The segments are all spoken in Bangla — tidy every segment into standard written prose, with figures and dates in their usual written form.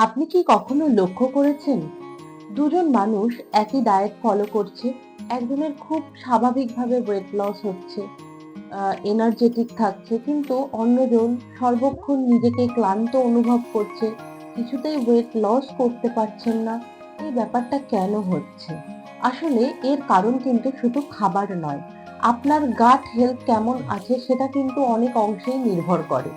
আপনি কি কখনো লক্ষ্য করেছেন দুজন মানুষ একই ডায়েট ফলো করছে, একজনের খুব স্বাভাবিকভাবে ওয়েট লস হচ্ছে, এনার্জেটিক থাকছে, কিন্তু অন্যজন সর্বক্ষণ নিজেকে ক্লান্ত অনুভব করছে, কিছুতেই ওয়েট লস করতে পারছেন না। এই ব্যাপারটা কেন হচ্ছে? আসলে এর কারণ কিন্তু শুধু খাবার নয়, আপনার গাট হেলথ কেমন আছে সেটা কিন্তু অনেক অংশেই নির্ভর করে।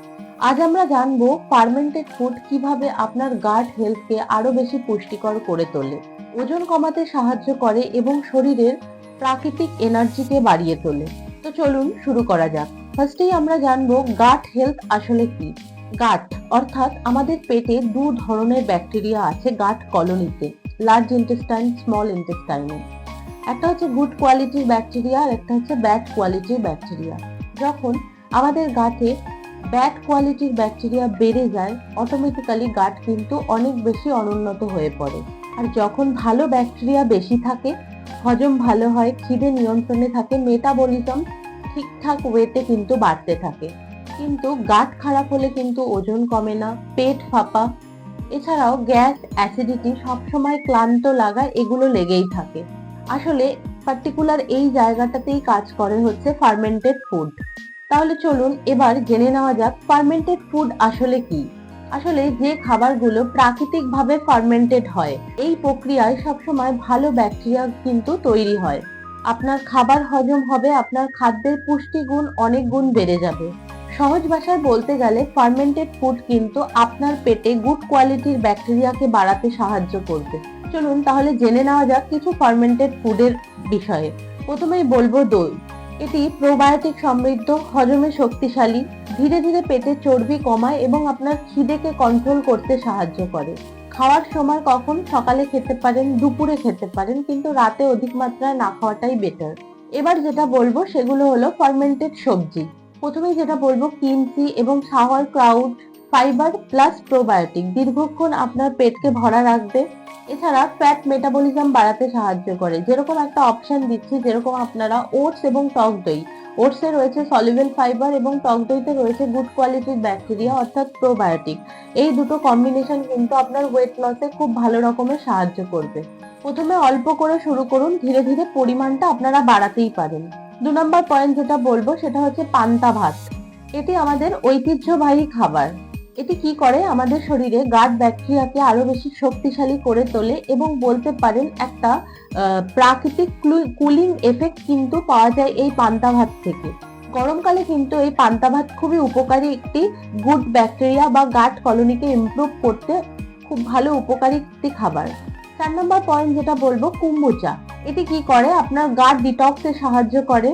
আজ আমরা জানবো ফার্মেন্টেড ফুড কিভাবে আপনার গাট হেলথকে আরো বেশি পুষ্টিকর করে তোলে, ওজন কমাতে সাহায্য করে এবং শরীরের প্রাকৃতিক এনার্জিকে বাড়িয়ে তোলে। তো চলুন শুরু করা যাক। ফার্স্টেই আমরা জানবো গাট হেলথ আসলে কি। গাট অর্থাৎ আমাদের পেটে দু ধরনের ব্যাকটেরিয়া আছে গাট কলোনিতে, লার্জ ইন্টেস্টাইন, স্মল ইন্টেস্টাইনে। একটা হচ্ছে গুড কোয়ালিটির ব্যাকটেরিয়া আর একটা হচ্ছে ব্যাড কোয়ালিটির ব্যাকটেরিয়া। যখন আমাদের গাটে ব্যাড কোয়ালিটির ব্যাকটেরিয়া বেড়ে যায়, অটোমেটিক্যালি গাট কিন্তু অনেক বেশি অনুন্নত হয়ে পড়ে। আর যখন ভালো ব্যাকটেরিয়া বেশি থাকে, হজম ভালো হয়, খিদে নিয়ন্ত্রণে থাকে, মেটাবলিজম ঠিকঠাক ওয়েতে কিন্তু বাড়তে থাকে। কিন্তু গাট খারাপ হলে কিন্তু ওজন কমে না, পেট ফাঁপা, এছাড়াও গ্যাস, অ্যাসিডিটি, সবসময় ক্লান্ত লাগা, এগুলো লেগেই থাকে। আসলে পার্টিকুলার এই জায়গাটাতেই কাজ করে হচ্ছে ফার্মেন্টেড ফুড। তাহলে চলুন এবার জেনে নেওয়া যাক ফার্মেন্টেড ফুড আসলে কি। আসলে যে খাবারগুলো প্রাকৃতিকভাবে ফার্মেন্টেড হয়, এই প্রক্রিয়ায় সবসময় ভালো ব্যাকটেরিয়া কিন্তু তৈরি হয়। আপনার খাবার হজম হবে, আপনার খাদ্যের পুষ্টিগুণ অনেক গুণ বেড়ে যাবে। সহজ ভাষায় বলতে গেলে ফার্মেন্টেড ফুড কিন্তু আপনার পেটে গুড কোয়ালিটির ব্যাকটেরিয়াকে বাড়াতে সাহায্য করবে। চলুন তাহলে জেনে নেওয়া যাক কিছু ফার্মেন্টেড ফুডের বিষয়ে। প্রথমেই বলবো দই। এটি প্রোবায়োটিক সমৃদ্ধ, হজমে শক্তিশালী, ধীরে ধীরে পেটের চর্বি কমায় এবং আপনার খিদেকে কন্ট্রোল করতে সাহায্য করে। খাওয়ার সময় কখন? সকালে খেতে পারেন, দুপুরে খেতে পারেন, কিন্তু রাতে অধিক মাত্রায় না খাওয়াটাই বেটার। এবার যেটা বলবো সেগুলো হলো ফার্মেন্টেড সবজি। প্রথমেই যেটা বলবো কিমচি এবং সাওয়ার ক্রাউট, ফাইবার প্লাস প্রোবায়োটিক, দীর্ঘক্ষণ আপনার পেটকে ভরা রাখবে। এছাড়া ফ্যাট মেটাবলিজম বাড়াতে সাহায্য করে। যেরকম একটা অপশন দিচ্ছি, যেরকম আপনারা ওটস এবং টক দই, ওটসে রয়েছে সলিউবল ফাইবার এবং টক দইতে রয়েছে গুড কোয়ালিটির ব্যাকটেরিয়া অর্থাৎ প্রোবায়োটিক। এই দুটো কম্বিনেশন কিন্তু আপনার ওয়েট লসে খুব ভালো রকমের সাহায্য করবে। প্রথমে অল্প করে শুরু করুন, ধীরে ধীরে পরিমাণটা আপনারা বাড়াতেই পারেন। 2 নম্বর পয়েন্ট যেটা বলবো সেটা হচ্ছে পান্তা ভাত। এটি আমাদের ঐতিহ্যবাহী খাবার। এটি কি করে? আমাদের শরীরে গাট ব্যাকটেরিয়াকে আরো বেশি শক্তিশালী করে তোলে এবং বলতে পারেন একটা প্রাকৃতিক কুলিং এফেক্ট কিন্তু পাওয়া যায় এই পান্তা ভাত থেকে। গরমকালে কিন্তু এই পান্তা ভাত খুবই উপকারী একটি গুড ব্যাকটেরিয়া বা গাট কলোনিকে ইমপ্রুভ করতে খুব ভালো উপকারী একটি খাবার। 4 নম্বর পয়েন্ট যেটা বলবো কুম্বুচা। এটি কি করে? আপনার গাট ডিটক্সে সাহায্য করে,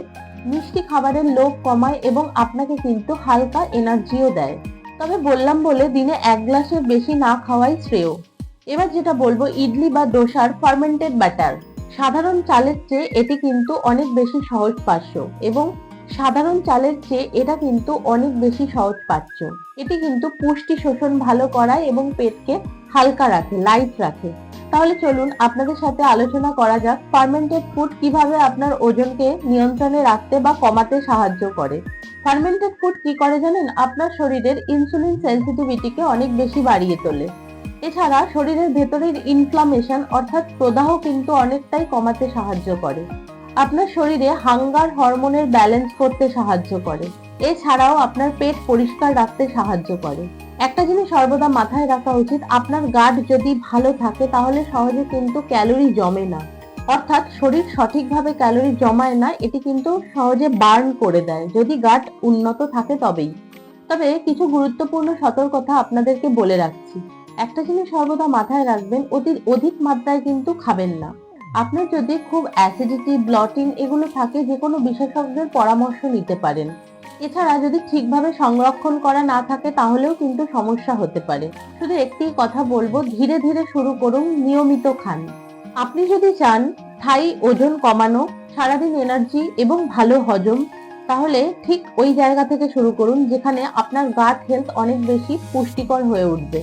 মিষ্টি খাবারের লোভ কমায় এবং আপনাকে কিন্তু হালকা এনার্জিও দেয়। তবে বললাম বলে দিনে 1 গ্লাসের বেশি না খাওয়াই শ্রেয়। এবার যেটা বলবো ইডলি বা দোসার ফার্মেন্টেড ব্যাটার। সাধারণ চালের চেয়ে এটি কিন্তু অনেক বেশি সহজপাচ্য এবং সাধারণ চালের চেয়ে এটা কিন্তু অনেক বেশি সহজপাচ্য। এটি কিন্তু পুষ্টি শোষণ ভালো করায় এবং পেটকে হালকা রাখে, লাইট রাখে। তাহলে চলুন আপনাদের সাথে আলোচনা করা যাক ফার্মেন্টেড ফুড কিভাবে আপনার ওজনকে নিয়ন্ত্রণে রাখতে বা কমাতে সাহায্য করে। ফার্মেন্টেড ফুড কি করে জানেন? আপনার শরীরের ইনসুলিন সেনসিটিভিটিকে অনেক বেশি বাড়িয়ে তোলে। এছাড়া শরীরের ভেতরের ইনফ্লামেশন অর্থাৎ প্রদাহ কিন্তু অনেকটাই কমাতে সাহায্য করে। আপনার শরীরে হাঙ্গার হরমোনের ব্যালেন্স করতে সাহায্য করে। এছাড়াও আপনার পেট পরিষ্কার রাখতে সাহায্য করে। একটা জিনিস সর্বদা মাথায় রাখা উচিত, আপনার গাট যদি ভালো থাকে তাহলে সহজে কিন্তু ক্যালোরি জমে না। অর্থাৎ শরীর সঠিকভাবে ক্যালোরি জমায় না, এটি কিন্তু সহজে বার্ন করে দেয় যদি গাট উন্নত থাকে তবেই। তবে কিছু গুরুত্বপূর্ণ সতর্কতা আপনাদেরকে বলে রাখছি। একটা জিনিস সর্বদা মাথায় রাখবেন, অধিক মাত্রায় কিন্তু খাবেন না। আপনার যদি খুব অ্যাসিডিটি, ব্লটিং এগুলো থাকে, যে কোনো বিশেষজ্ঞের পরামর্শ নিতে পারেন। এছাড়া যদি ঠিকভাবে সংরক্ষণ করা না থাকে তাহলেও কিন্তু সমস্যা হতে পারে। শুধু একটি কথা বলবো, ধীরে ধীরে শুরু করুন, নিয়মিত খান। আপনি যদি চান স্থায়ী ওজন কমানো, সারাদিন এনার্জি এবং ভালো হজম, তাহলে ঠিক ওই জায়গা থেকে শুরু করুন যেখানে আপনার গাট হেলথ অনেক বেশি পুষ্টিকর হয়ে উঠবে।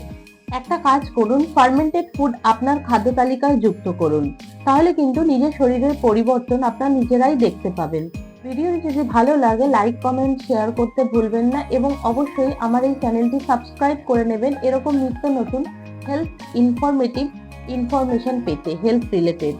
একটা কাজ করুন, ফার্মেন্টেড ফুড আপনার খাদ্য তালিকায় যুক্ত করুন। তাহলে কিন্তু নিজের শরীরের পরিবর্তন আপনার নিজেরাই দেখতে পাবেন। ভিডিওটি যদি ভালো লাগে লাইক, কমেন্ট, শেয়ার করতে ভুলবেন না এবং অবশ্যই আমার এই চ্যানেলটি সাবস্ক্রাইব করে নেবেন এরকম নিত্য নতুন হেলথ ইনফরমেটিভ ইনফরমেশন পেতে, হেলথ রিলেটেড।